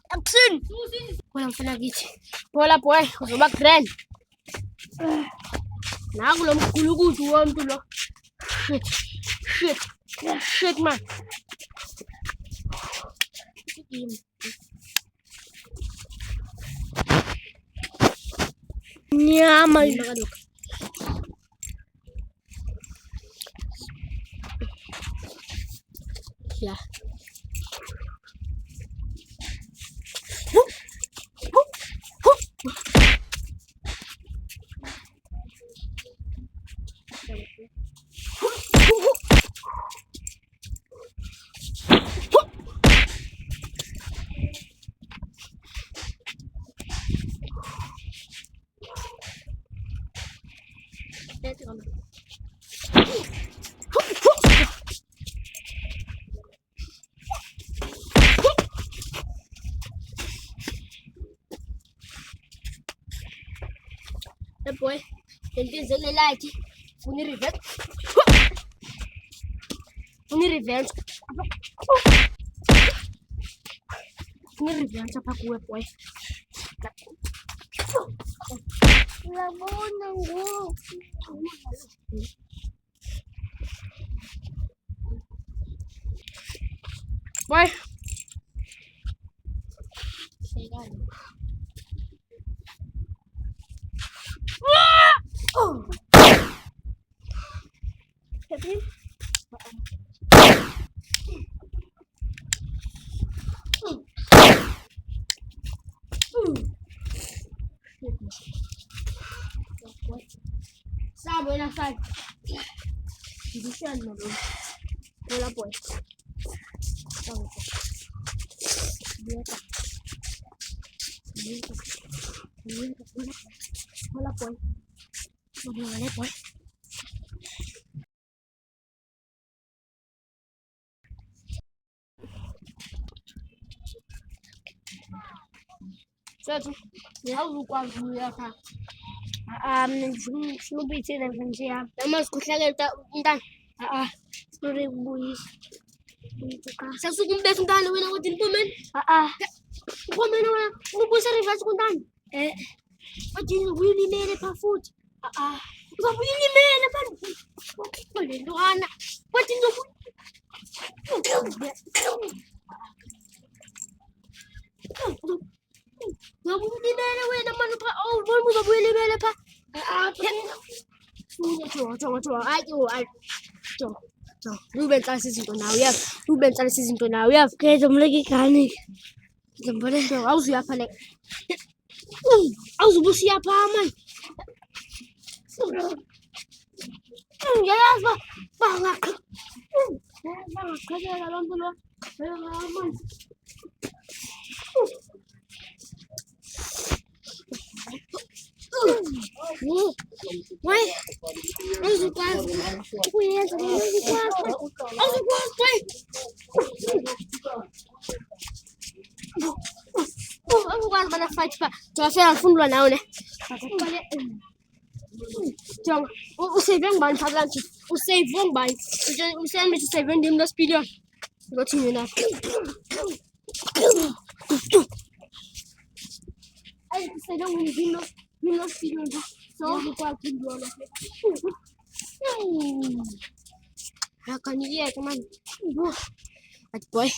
Action! Walang panagit. Wala po eh. Usubak rin. Nagulam kulugu tuan tulo. Shit. Shit. Shit man. Nyaman. Ya. Poi senti le light un revenge apa gue poi la buona poi Sabe, la sal. Diciamo, non la puoi. Non la puoi. Non la puoi. Certo, eu quando ia cá. Şunu bitirelim bence ya. Ama kuşlar evde bundan. Şuraya buis. Sa sugum beso dalo na ko din po men. Po men na. Ano po sa revenge ko dan? Pati really mere pa food. Sa really mere pa. Pati do ana. Pati do. Gak boleh bela we naman pa. Oh, mo gak boleh bela pa. Coba. Ruben tayo season ko na. Ruben tayo season ko na. Kaya tumo lagi kanik. Jambore. Aku siya pa nek. Aku subuh siya pa man. Ya pa. Bangak. Kaya dalam tulo. Man. Why? How's the class? How's the class? How's the class? Aku kan mana fight pa. Coba saya langsung duluan now ne. Jom, usai bang ban padlan ci. Usai bang ban. Usai mi usai bang dim das pilon. Goti ni na. Ay, usai bang dim das. Minus pilon. So, buka pilon. Akan iya teman. At boy.